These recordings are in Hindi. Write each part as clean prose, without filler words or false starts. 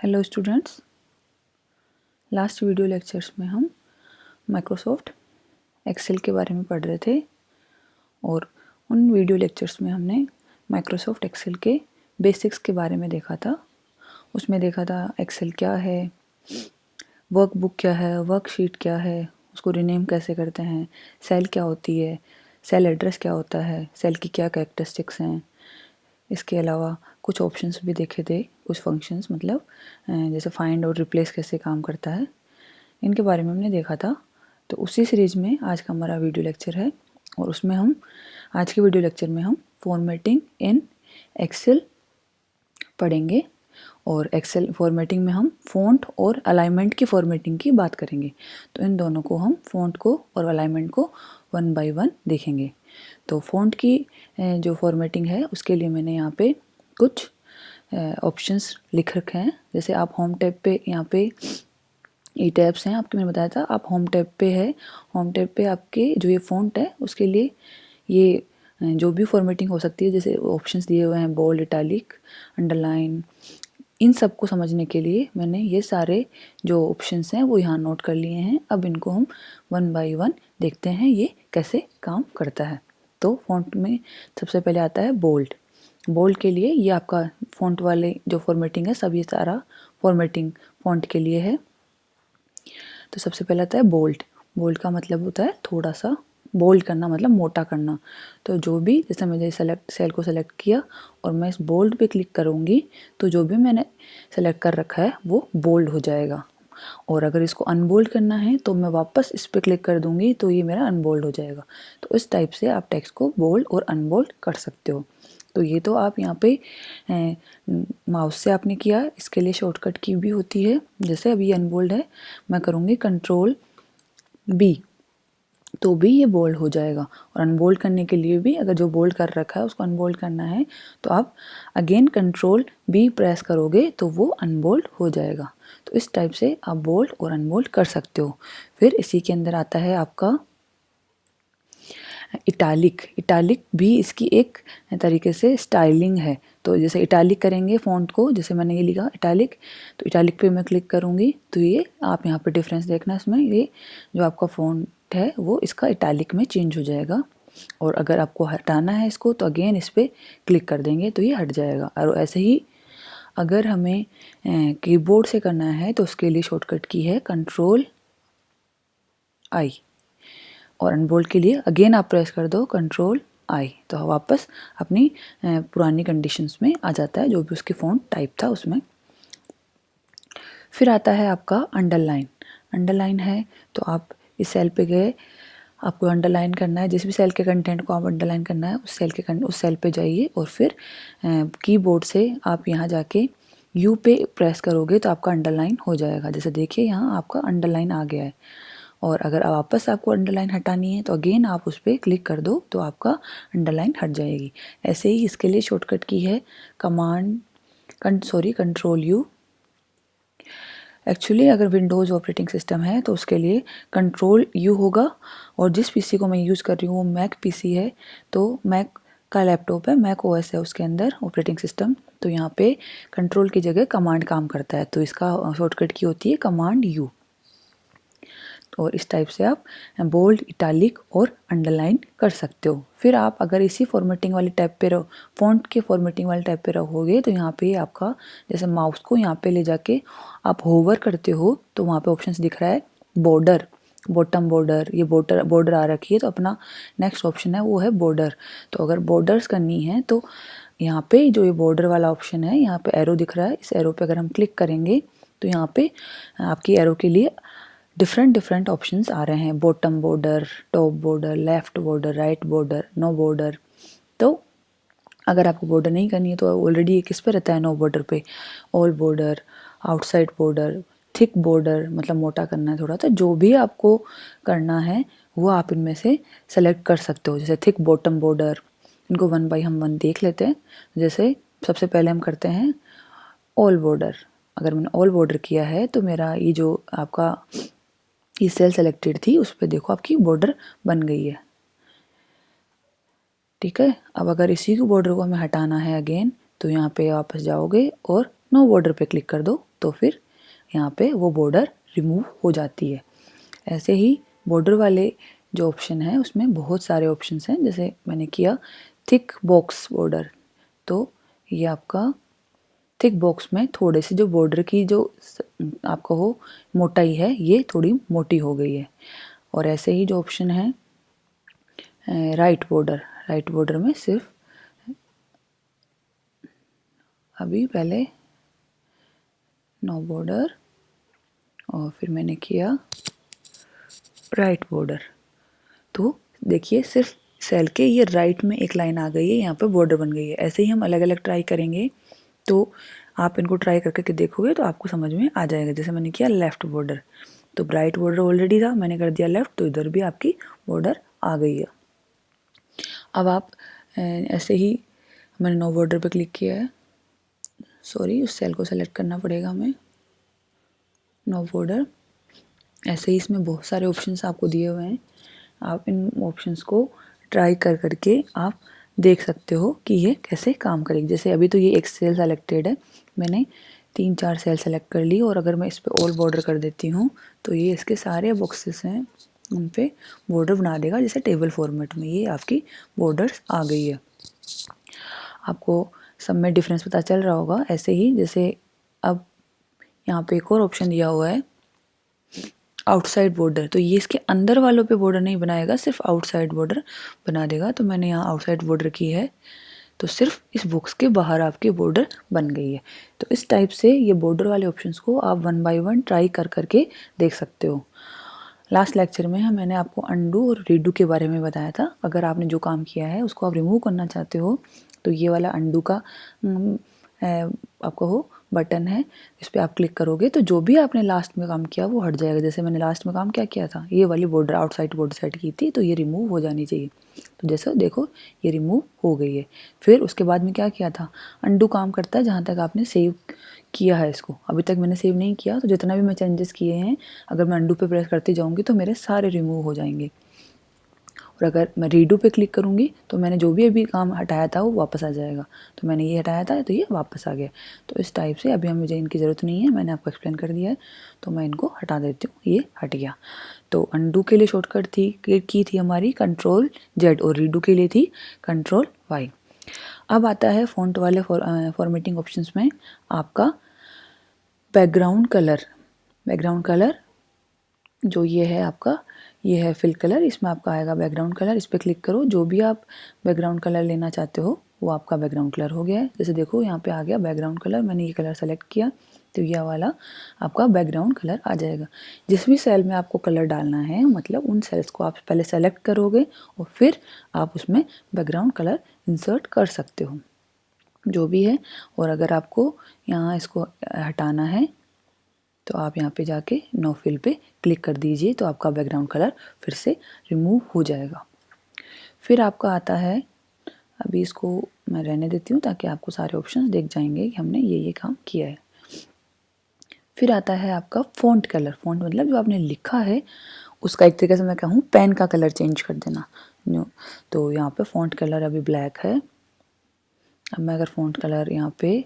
Hello students, last video lectures में हम माइक्रोसॉफ्ट एक्सेल के बारे में पढ़ रहे थे और उन वीडियो लेक्चर्स में हमने माइक्रोसॉफ्ट एक्सेल के बेसिक्स के बारे में देखा था। उसमें देखा था एक्सेल क्या है, वर्कबुक क्या है, वर्कशीट क्या है, उसको रीनेम कैसे करते हैं, सेल क्या होती है, सेल एड्रेस क्या होता है, सेल की क्या कैरेक्टरिस्टिक्स हैं। इसके अलावा कुछ ऑप्शंस भी देखे थे, कुछ फंक्शंस मतलब जैसे फाइंड और रिप्लेस कैसे काम करता है, इनके बारे में हमने देखा था। तो उसी सीरीज में आज का हमारा वीडियो लेक्चर है और उसमें हम आज के वीडियो लेक्चर में हम फॉर्मेटिंग इन एक्सेल पढ़ेंगे और एक्सेल फॉर्मेटिंग में हम फ़ॉन्ट और अलाइनमेंट की फॉर्मेटिंग की बात करेंगे। तो इन दोनों को हम फ़ॉन्ट को और अलाइनमेंट को वन बाय वन देखेंगे। तो फ़ॉन्ट की जो फॉर्मेटिंग है उसके लिए मैंने यहाँ पे कुछ ऑप्शंस लिख रखे हैं। जैसे आप होम टैब पे यहाँ पे ई टैब्स हैं आपके, मैंने बताया था आप होम टैब पे है, होम टैब पे आपके जो ये फ़ॉन्ट है उसके लिए ये जो भी फॉर्मेटिंग हो सकती है, जैसे ऑप्शंस दिए हुए हैं बोल्ड, इटैलिक, अंडरलाइन, इन सब को समझने के लिए मैंने ये सारे जो ऑप्शंस हैं वो यहाँ नोट कर लिए हैं। अब इनको हम वन बाय वन देखते हैं ये कैसे काम करता है। तो फ़ॉन्ट में सबसे पहले आता है बोल्ड। बोल्ड के लिए ये आपका फ़ॉन्ट वाले जो फॉर्मेटिंग है सब ये सारा फॉर्मेटिंग फ़ॉन्ट के लिए है। तो सबसे पहले आता है बोल्ड। बोल्ड का मतलब होता है थोड़ा सा बोल्ड करना, मतलब मोटा करना। तो जो भी, जैसे मैंने सेल को सेलेक्ट किया और मैं इस बोल्ड पे क्लिक करूँगी तो जो भी मैंने सेलेक्ट कर रखा है वो बोल्ड हो जाएगा। और अगर इसको अनबोल्ड करना है तो मैं वापस इस पर क्लिक कर दूँगी तो ये मेरा अनबोल्ड हो जाएगा। तो इस टाइप से आप टेक्स्ट को बोल्ड और अनबोल्ड कर सकते हो। तो ये तो आप यहाँ पे माउस से आपने किया, इसके लिए शॉर्टकट की भी होती है। जैसे अभी अनबोल्ड है, मैं करूँगी कंट्रोल बी तो भी ये बोल्ड हो जाएगा। और अनबोल्ड करने के लिए भी, अगर जो बोल्ड कर रखा है उसको अनबोल्ड करना है तो आप अगेन कंट्रोल बी प्रेस करोगे तो वो अनबोल्ड हो जाएगा। तो इस टाइप से आप बोल्ड और अनबोल्ड कर सकते हो। फिर इसी के अंदर आता है आपका इटालिक। इटालिक भी इसकी एक तरीके से स्टाइलिंग है। तो जैसे इटालिक करेंगे फ़ॉन्ट को, जैसे मैंने ये लिखा इटालिक, तो इटालिक पे मैं क्लिक करूँगी तो ये आप यहाँ पे डिफरेंस देखना, इसमें ये जो आपका फ़ॉन्ट है वो इसका इटालिक में चेंज हो जाएगा। और अगर आपको हटाना है इसको तो अगेन इस पर क्लिक कर देंगे तो ये हट जाएगा। और ऐसे ही अगर हमें कीबोर्ड से करना है तो उसके लिए शॉर्टकट की है कंट्रोल आई, और अनबोल्ड के लिए अगेन आप प्रेस कर दो कंट्रोल आई, तो वापस अपनी पुरानी कंडीशंस में आ जाता है जो भी उसकी फ़ॉन्ट टाइप था उसमें। फिर आता है आपका अंडरलाइन। अंडरलाइन है तो आप इस सेल पे गए, आपको अंडरलाइन करना है, जिस भी सेल के कंटेंट को आप अंडरलाइन करना है उस सेल पे जाइए और फिर कीबोर्ड से आप यहाँ जाके यू पे प्रेस करोगे तो आपका अंडरलाइन हो जाएगा। जैसे देखिए यहाँ आपका अंडरलाइन आ गया है। और अगर वापस आपको अंडरलाइन हटानी है तो अगेन आप उस पर क्लिक कर दो तो आपका अंडरलाइन हट जाएगी। ऐसे ही इसके लिए शॉर्टकट की है कंट्रोल यू। एक्चुअली अगर विंडोज़ ऑपरेटिंग सिस्टम है तो उसके लिए कंट्रोल यू होगा। और जिस पीसी को मैं यूज़ कर रही हूँ वो मैक पीसी है, तो मैक का लैपटॉप है, मैक ओएस है उसके अंदर ऑपरेटिंग सिस्टम, तो यहाँ पे कंट्रोल की जगह कमांड काम करता है, तो इसका शॉर्टकट की होती है कमांड यू। और इस टाइप से आप बोल्ड, इटालिक और अंडरलाइन कर सकते हो। फिर आप अगर इसी फॉर्मेटिंग वाले टैब पे रहो, फ़ॉन्ट के फॉर्मेटिंग वाले टैब पे रहोगे तो यहाँ पे आपका जैसे माउस को यहाँ पे ले जाके आप होवर करते हो तो वहाँ पे ऑप्शंस दिख रहा है बॉर्डर, बॉटम बॉर्डर, ये बॉर्डर आ रखी है तो अपना नेक्स्ट ऑप्शन है वो है बॉर्डर। तो अगर बॉर्डर्स करनी है तो यहाँ पे जो ये बॉर्डर वाला ऑप्शन है, यहाँ पे एरो दिख रहा है, इस एरो पे अगर हम क्लिक करेंगे तो यहाँ पे आपकी एरो के लिए डिफरेंट ऑप्शंस आ रहे हैं, bottom border, top border, left border, right border, no border. तो अगर आपको बॉर्डर नहीं करनी है तो ऑलरेडी किस पे रहता है, नो बॉर्डर पे, all border, outside border, thick border, मतलब मोटा करना है थोड़ा, तो जो भी आपको करना है वो आप इनमें से सेलेक्ट कर सकते हो। जैसे थिक बॉटम बॉर्डर, इनको वन बाय हम वन देख लेते हैं। जैसे सबसे पहले हम करते हैं ऑल बॉर्डर। अगर मैंने ऑल बॉर्डर किया है तो मेरा ये जो आपका ये सेल सेलेक्टेड थी उस पर देखो आपकी बॉर्डर बन गई है। ठीक है, अब अगर इसी को बॉर्डर को हमें हटाना है अगेन तो यहाँ पे वापस जाओगे और नो बॉर्डर पे क्लिक कर दो तो फिर यहाँ पे वो बॉर्डर रिमूव हो जाती है। ऐसे ही बॉर्डर वाले जो ऑप्शन है उसमें बहुत सारे ऑप्शंस हैं। जैसे मैंने किया थिक बॉक्स बॉर्डर, तो ये आपका थिक बॉक्स में थोड़े से जो बॉर्डर की जो आपका हो मोटाई है ये थोड़ी मोटी हो गई है। और ऐसे ही जो ऑप्शन है राइट बॉर्डर में सिर्फ अभी पहले नो बॉर्डर और फिर मैंने किया राइट बॉर्डर, तो देखिए सिर्फ सेल के ये राइट में एक लाइन आ गई है, यहाँ पे बॉर्डर बन गई है। ऐसे ही हम अलग अलग ट्राई करेंगे, तो आप इनको ट्राई करके देखोगे तो आपको समझ में आ जाएगा। जैसे मैंने किया लेफ्ट बॉर्डर, तो राइट बॉर्डर ऑलरेडी था, मैंने कर दिया लेफ्ट, तो इधर भी आपकी बॉर्डर आ गई है। अब आप ऐसे ही मैंने नो बॉर्डर पे क्लिक किया है, सॉरी उस सेल को सेलेक्ट करना पड़ेगा हमें, नो बॉर्डर। ऐसे ही इसमें बहुत सारे ऑप्शंस आपको दिए हुए हैं, आप इन ऑप्शंस को ट्राई करके आप देख सकते हो कि ये कैसे काम करेगी। जैसे अभी तो ये एक सेल सेलेक्टेड है, मैंने 3-4 सेल सेलेक्ट कर ली, और अगर मैं इस पर ऑल बॉर्डर कर देती हूँ तो ये इसके सारे बॉक्सेस हैं उन पे बॉर्डर बना देगा, जैसे टेबल फॉर्मेट में। ये आपकी बॉर्डर्स आ गई है। आपको सब में डिफरेंस पता चल रहा होगा। ऐसे ही जैसे अब यहाँ पे एक और ऑप्शन दिया हुआ है आउटसाइड बॉर्डर, तो ये इसके अंदर वालों पे बॉर्डर नहीं बनाएगा, सिर्फ आउटसाइड बॉर्डर बना देगा। तो मैंने यहाँ आउटसाइड बॉर्डर की है, तो सिर्फ इस बॉक्स के बाहर आपकी बॉर्डर बन गई है। तो इस टाइप से ये बॉर्डर वाले ऑप्शंस को आप 1 बाय 1 ट्राई करके देख सकते हो। लास्ट लेक्चर में मैंने आपको अंडू और रीडू के बारे में बताया था। अगर आपने जो काम किया है उसको आप रिमूव करना चाहते हो तो ये वाला अंडू का आपका हो बटन है, इस पर आप क्लिक करोगे तो जो भी आपने लास्ट में काम किया वो हट जाएगा। जैसे मैंने लास्ट में काम क्या किया था, ये वाली बॉर्डर आउटसाइड बॉर्डर सेट की थी, तो ये रिमूव हो जानी चाहिए। तो जैसे देखो ये रिमूव हो गई है। फिर उसके बाद में क्या किया था, अंडू काम करता है जहाँ तक आपने सेव किया है इसको। अभी तक मैंने सेव नहीं किया, तो जितना भी मैं चेंजेस किए हैं अगर मैं अंडू पे प्रेस करती जाऊँगी तो मेरे सारे रिमूव हो जाएंगे। और अगर मैं रीडू पे क्लिक करूँगी तो मैंने जो भी अभी काम हटाया था वो वापस आ जाएगा। तो मैंने ये हटाया था तो ये वापस आ गया। तो इस टाइप से अभी मुझे इनकी ज़रूरत नहीं है, मैंने आपको एक्सप्लेन कर दिया है, तो मैं इनको हटा देती हूँ, ये हट गया। तो अंडू के लिए शॉर्टकट की थी हमारी Ctrl+Z और रीडू के लिए थी Ctrl+Y। अब आता है फ़ॉन्ट वाले फॉर्मेटिंग ऑप्शंस में आपका बैकग्राउंड कलर जो ये है आपका, ये है फिल कलर, इसमें आपका आएगा बैकग्राउंड कलर। इस पर क्लिक करो, जो भी आप बैकग्राउंड कलर लेना चाहते हो वो आपका बैकग्राउंड कलर हो गया है। जैसे देखो यहाँ पे आ गया बैकग्राउंड कलर, मैंने ये कलर सेलेक्ट किया तो यह वाला आपका बैकग्राउंड कलर आ जाएगा। जिस भी सेल में आपको कलर डालना है, मतलब उन सेल्स को आप पहले सेलेक्ट करोगे और फिर आप उसमें बैकग्राउंड कलर इंसर्ट कर सकते हो जो भी है। और अगर आपको यहाँ इसको हटाना है तो आप यहाँ पे जाके नो फिल पे क्लिक कर दीजिए, तो आपका बैकग्राउंड कलर फिर से रिमूव हो जाएगा। फिर आपका आता है, अभी इसको मैं रहने देती हूँ ताकि आपको सारे ऑप्शंस देख जाएंगे कि हमने ये काम किया है। फिर आता है आपका फ़ॉन्ट कलर। फ़ॉन्ट मतलब जो आपने लिखा है उसका एक तरीके से मैं कहूँ पेन का कलर चेंज कर देना। तो यहाँ पे फ़ॉन्ट कलर अभी ब्लैक है, अब मैं अगर फ़ॉन्ट कलर यहाँ पे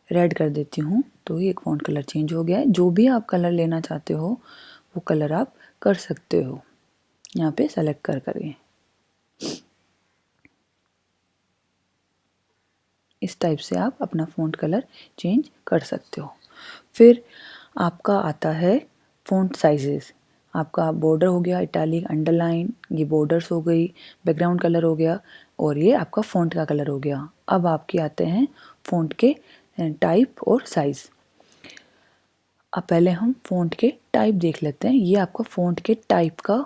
रेड कर देती हूँ तो ये एक फ़ॉन्ट कलर चेंज हो गया है। जो भी आप कलर लेना चाहते हो वो कलर आप कर सकते हो यहाँ पे सेलेक्ट करके। इस टाइप से आप अपना फ़ॉन्ट कलर चेंज कर सकते हो। फिर आपका आता है फ़ॉन्ट साइजेस। आपका बॉर्डर हो गया इटैलिक, अंडरलाइन, ये बॉर्डर्स हो गई, बैकग्राउंड कलर हो गया और ये आपका फ़ॉन्ट का कलर हो गया। अब आपके आते हैं फ़ॉन्ट के टाइप और साइज़। अब पहले हम फ़ॉन्ट के टाइप देख लेते हैं। ये आपका फ़ॉन्ट के टाइप का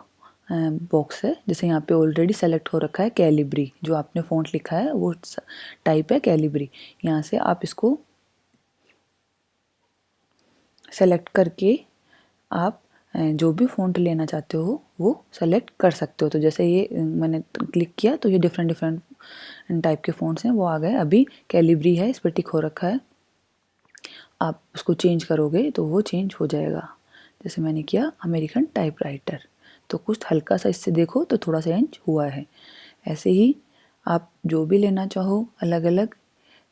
बॉक्स है। जैसे यहाँ पे ऑलरेडी सेलेक्ट हो रखा है कैलिब्री, जो आपने फ़ॉन्ट लिखा है वो टाइप है कैलिब्री। यहाँ से आप इसको सेलेक्ट करके आप जो भी फ़ॉन्ट लेना चाहते हो वो सेलेक्ट कर सकते हो। तो जैसे ये मैंने क्लिक किया तो ये डिफरेंट टाइप के फ़ॉन्ट्स हैं वो आ गए। अभी कैलिब्री है, इस पर टिक हो रखा है, आप उसको चेंज करोगे तो वो चेंज हो जाएगा। जैसे मैंने किया अमेरिकन टाइपराइटर, तो कुछ हल्का सा इससे देखो तो थोड़ा सा चेंज हुआ है। ऐसे ही आप जो भी लेना चाहो अलग अलग,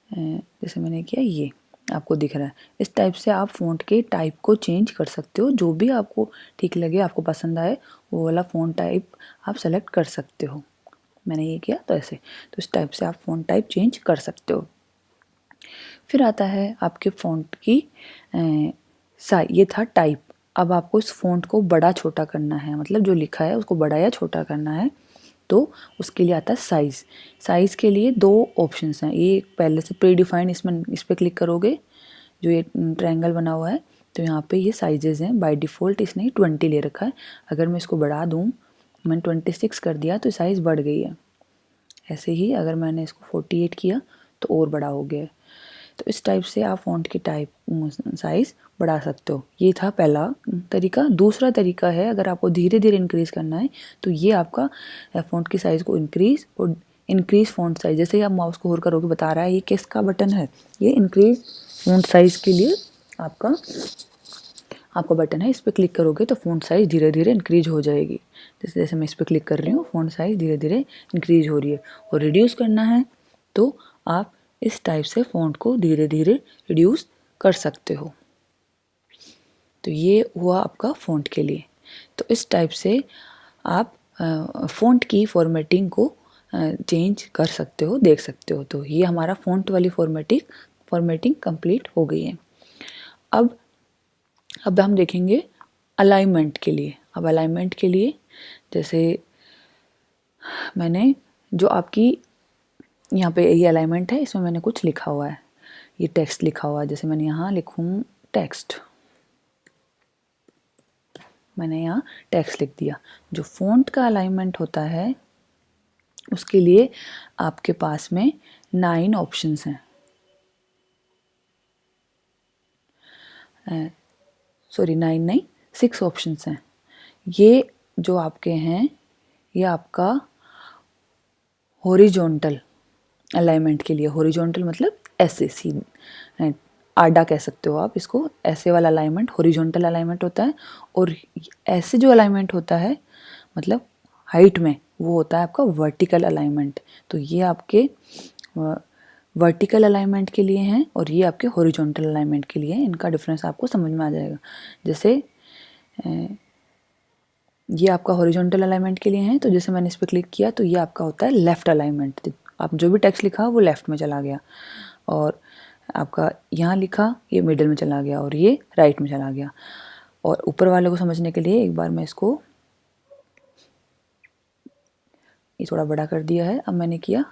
जैसे मैंने किया ये, आपको दिख रहा है। इस टाइप से आप फ़ॉन्ट के टाइप को चेंज कर सकते हो, जो भी आपको ठीक लगे, आपको पसंद आए वो वाला फ़ॉन्ट टाइप आप सेलेक्ट कर सकते हो। मैंने ये किया तो ऐसे, तो इस टाइप से आप फ़ॉन्ट टाइप चेंज कर सकते हो। फिर आता है आपके फ़ॉन्ट की ये था टाइप। अब आपको इस फ़ॉन्ट को बड़ा छोटा करना है, मतलब जो लिखा है उसको बड़ा या छोटा करना है, तो उसके लिए आता है साइज़। साइज़ के लिए दो ऑप्शंस हैं, ये पहले से प्री डिफाइंड, इसमें इस पर क्लिक करोगे जो ये ट्रायंगल बना हुआ है, तो यहाँ पे ये साइजेज़ हैं। बाय डिफ़ॉल्ट इसने 20 ले रखा है। अगर मैं इसको बढ़ा दूँ, मैंने 26 कर दिया तो साइज़ बढ़ गई है। ऐसे ही अगर मैंने इसको 48 किया तो और बड़ा हो गया है। तो इस टाइप से आप फ़ॉन्ट की टाइप साइज़ बढ़ा सकते हो। ये था पहला तरीका। दूसरा तरीका है, अगर आपको धीरे धीरे इंक्रीज़ करना है तो ये आपका फ़ॉन्ट की साइज़ को इंक्रीज़ फ़ॉन्ट साइज़, जैसे ही आप माउस को होल्ड करोगे, बता रहा है ये किसका बटन है, ये इंक्रीज़ फ़ॉन्ट साइज़ के लिए आपका बटन है। इस पर क्लिक करोगे तो फ़ॉन्ट साइज़ धीरे धीरे इंक्रीज हो जाएगी। जैसे जैसे मैं इस पर क्लिक कर रही हूँ, फ़ॉन्ट साइज़ धीरे धीरे इंक्रीज हो रही है। और रिड्यूस करना है तो आप इस टाइप से फ़ॉन्ट को धीरे धीरे रिड्यूस कर सकते हो। तो ये हुआ आपका फ़ॉन्ट के लिए। तो इस टाइप से आप फ़ॉन्ट की फॉर्मेटिंग को चेंज कर सकते हो, देख सकते हो। तो ये हमारा फ़ॉन्ट वाली फॉर्मेटिंग कंप्लीट हो गई है। अब हम देखेंगे अलाइनमेंट के लिए। अब अलाइनमेंट के लिए, जैसे मैंने जो आपकी यहाँ पे ये अलाइनमेंट है, इसमें मैंने कुछ लिखा हुआ है, ये टेक्स्ट लिखा हुआ है। जैसे मैंने यहाँ लिखूँ टेक्स्ट, मैंने यहाँ टेक्स्ट लिख दिया। जो फ़ॉन्ट का अलाइनमेंट होता है उसके लिए आपके पास में 9 ऑप्शंस हैं, सॉरी 9 नहीं, 6 ऑप्शंस हैं। ये जो आपके हैं, ये आपका हॉरिजॉन्टल अलाइनमेंट के लिए। हॉरिजॉन्टल मतलब ऐसे सीधे, आडा कह सकते हो आप इसको। ऐसे वाला अलाइनमेंट हॉरिजॉन्टल अलाइनमेंट होता है। और ऐसे जो अलाइनमेंट होता है, मतलब हाइट में, वो होता है आपका वर्टिकल अलाइनमेंट। तो ये आपके वर्टिकल अलाइनमेंट के लिए हैं और ये आपके हॉरिजॉन्टल अलाइनमेंट के लिए हैं। इनका डिफरेंस आपको समझ में आ जाएगा। जैसे ये आपका हॉरिजॉन्टल अलाइनमेंट के लिए है, तो जैसे मैंने इस पर क्लिक किया तो ये आपका होता है लेफ़्ट अलाइनमेंट। आप जो भी टेक्स्ट लिखा वो लेफ़्ट में चला गया, और आपका यहाँ लिखा ये मिडिल में चला गया, और ये राइट में चला गया। और ऊपर वाले को समझने के लिए एक बार मैं इसको ये थोड़ा बड़ा कर दिया है। अब मैंने किया,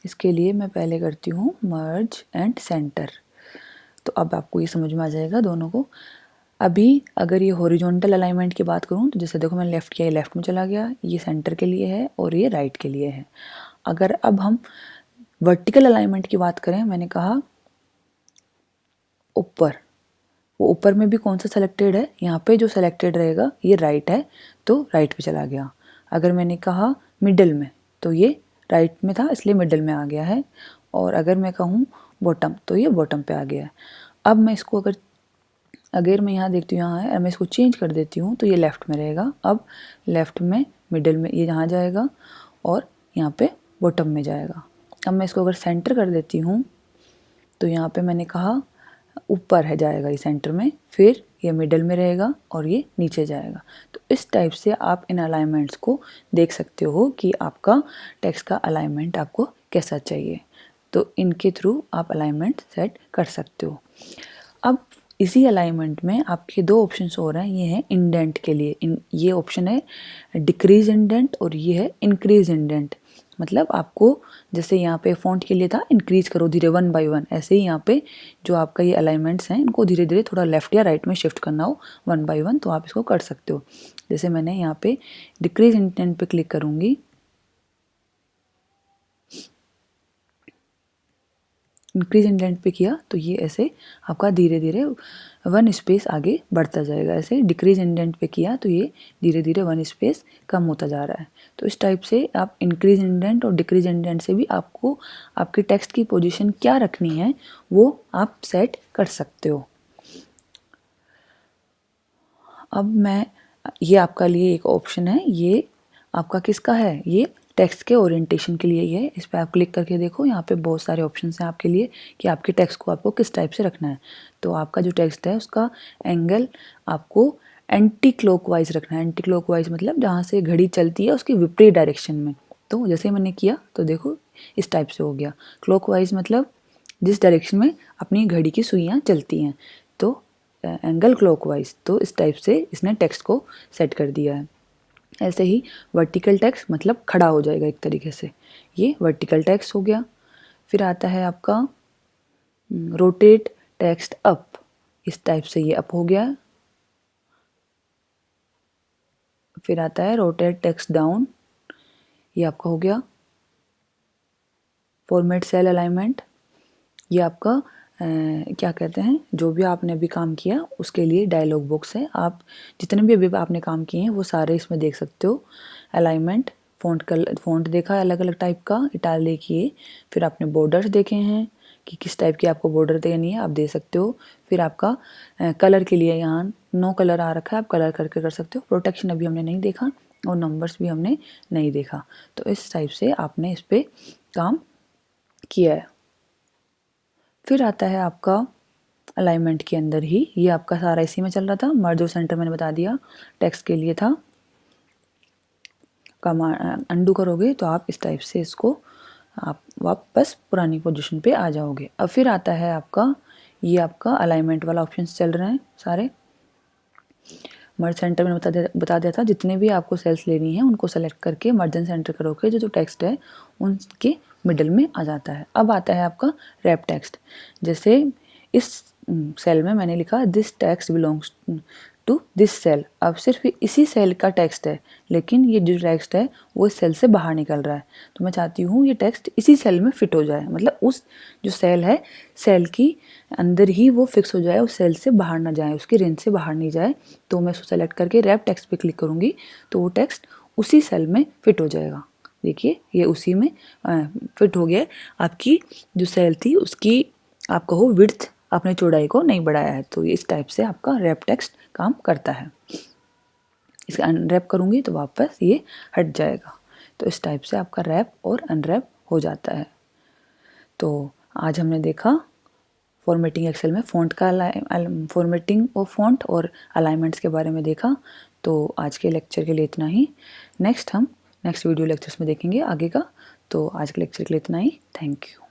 इसके लिए मैं पहले करती हूँ मर्ज एंड सेंटर। तो अब आपको ये समझ में आ जाएगा दोनों को। अभी अगर ये हॉरिजॉन्टल अलाइनमेंट की बात करूँ तो जैसे देखो मैंने लेफ़्ट किया, ये लेफ़्ट में चला गया, ये सेंटर के लिए है और ये राइट के लिए है। अगर अब हम वर्टिकल अलाइनमेंट की बात करें, मैंने कहा ऊपर, वो ऊपर में भी कौन सा सेलेक्टेड है, यहाँ पे जो सेलेक्टेड रहेगा ये राइट है तो राइट पे चला गया। अगर मैंने कहा मिडिल में तो ये राइट में था इसलिए मिडिल में आ गया है। और अगर मैं कहूँ बॉटम तो ये बॉटम पे आ गया है। अब मैं इसको अगर मैं यहाँ देखती हूँ, यहाँ है, मैं इसको चेंज कर देती हूँ तो ये लेफ़्ट में रहेगा। अब लेफ़्ट में मिडिल में ये यहाँ जाएगा और यहाँ पे बॉटम में जाएगा। अब मैं इसको अगर सेंटर कर देती हूँ तो यहाँ पे मैंने कहा ऊपर है जाएगा ये सेंटर में, फिर ये मिडिल में रहेगा और ये नीचे जाएगा। तो इस टाइप से आप इन अलाइनमेंट्स को देख सकते हो कि आपका टेक्स्ट का अलाइनमेंट आपको कैसा चाहिए। तो इनके थ्रू आप अलाइनमेंट सेट कर सकते हो। अब इसी अलाइनमेंट में आपके दो ऑप्शंस और हैं। ये है इंडेंट के लिए, ये ऑप्शन है डिक्रीज इंडेंट और ये है इंक्रीज इंडेंट। मतलब आपको जैसे यहाँ पे फ़ॉन्ट के लिए था इंक्रीज करो धीरे 1 बाय 1, ऐसे ही यहाँ पे जो आपका ये अलाइनमेंट्स हैं इनको धीरे धीरे थोड़ा लेफ्ट या राइट में शिफ्ट करना हो 1 बाय 1 तो आप इसको कर सकते हो। जैसे मैंने यहाँ पे डिक्रीज इंडेंट पे क्लिक करूँगी, इंक्रीज इंडेंट पे किया तो ये ऐसे आपका धीरे धीरे 1 स्पेस आगे बढ़ता जाएगा। ऐसे डिक्रीज इंडेंट पे किया तो ये धीरे धीरे 1 स्पेस कम होता जा रहा है। तो इस टाइप से आप इंक्रीज इंडेंट और डिक्रीज इंडेंट से भी आपको आपके टेक्स्ट की पोजीशन क्या रखनी है वो आप सेट कर सकते हो। अब ये आपका लिए एक ऑप्शन है, ये आपका किसका है, ये टेक्स्ट के ओरिएंटेशन के लिए ही है। इस पर आप क्लिक करके देखो, यहाँ पे बहुत सारे ऑप्शंस हैं आपके लिए कि आपके टेक्स्ट को आपको किस टाइप से रखना है। तो आपका जो टेक्स्ट है उसका एंगल आपको एंटी क्लॉकवाइज रखना है। एंटी क्लॉकवाइज मतलब जहाँ से घड़ी चलती है उसकी विपरीत डायरेक्शन में। तो जैसे मैंने किया तो देखो इस टाइप से हो गया। क्लॉकवाइज मतलब जिस डायरेक्शन में अपनी घड़ी की सुइयाँ चलती हैं, तो एंगल क्लॉकवाइज, तो इस टाइप से इसने टेक्स्ट को सेट कर दिया है। ऐसे ही वर्टिकल टेक्स्ट मतलब खड़ा हो जाएगा एक तरीके से, ये वर्टिकल टेक्स्ट हो गया। फिर आता है आपका रोटेट टेक्स्ट अप, इस टाइप से ये अप हो गया। फिर आता है रोटेट टेक्स्ट डाउन, ये आपका हो गया। फॉर्मेट सेल अलाइनमेंट, ये आपका क्या कहते हैं, जो भी आपने अभी काम किया उसके लिए डायलॉग बॉक्स है। आप जितने भी अभी आपने काम किए हैं वो सारे इसमें देख सकते हो। अलाइनमेंट, फ़ॉन्ट देखा है अलग अलग टाइप का, इटालिक किए। फिर आपने बॉर्डर्स देखे हैं कि किस टाइप की आपको बॉर्डर देनी है, आप दे सकते हो। फिर आपका कलर के लिए यहाँ नो कलर आ रखा है, आप कलर करके कर सकते हो। प्रोटेक्शन अभी हमने नहीं देखा और नंबर्स भी हमने नहीं देखा। तो इस टाइप से आपने इस पर काम किया है। फिर आता है आपका अलाइनमेंट के अंदर ही, ये आपका सारा इसी में चल रहा था। मर्ज और सेंटर मैंने बता दिया, टेक्स्ट के लिए था। कमांड अंडू करोगे तो आप इस टाइप से इसको आप वापस पुरानी पोजीशन पे आ जाओगे। अब फिर आता है आपका, ये आपका अलाइनमेंट वाला ऑप्शन चल रहे हैं सारे। मर्ज सेंटर मैंने बता दिया था, जितने भी आपको सेल्स लेनी है उनको सेलेक्ट करके मर्ज एंड सेंटर करोगे, जो टेक्स्ट है उनके मिडल में आ जाता है। अब आता है आपका रैप टेक्स्ट। जैसे इस सेल में मैंने लिखा this text belongs to this cell, अब सिर्फ इसी सेल का टेक्स्ट है, लेकिन ये जो टेक्स्ट है वो इस सेल से बाहर निकल रहा है। तो मैं चाहती हूँ ये टेक्स्ट इसी सेल में फिट हो जाए, मतलब उस जो सेल है सेल की अंदर ही वो फिक्स हो जाए, उस सेल से बाहर ना जाए, उसकी रेंज से बाहर नहीं जाए। तो मैं उसको सेलेक्ट करके रैप टेक्स्ट पे क्लिक करूँगी तो वो टेक्स्ट उसी सेल में फिट हो जाएगा। देखिए ये उसी में फिट हो गया। आपकी जो सेल थी उसकी आप कहो विड्थ, आपने चौड़ाई को नहीं बढ़ाया है। तो इस टाइप से आपका रैप टेक्स्ट काम करता है। इसे अनरैप करूँगी तो वापस ये हट जाएगा। तो इस टाइप से आपका रैप और अनरैप हो जाता है। तो आज हमने देखा फॉर्मेटिंग एक्सेल में फ़ॉन्ट का फॉर्मेटिंग और फ़ॉन्ट और अलाइनमेंट्स के बारे में देखा। तो आज के लेक्चर के लिए इतना ही। नेक्स्ट वीडियो लेक्चर्स में देखेंगे आगे का। तो आज के लेक्चर के लिए इतना ही। Thank you.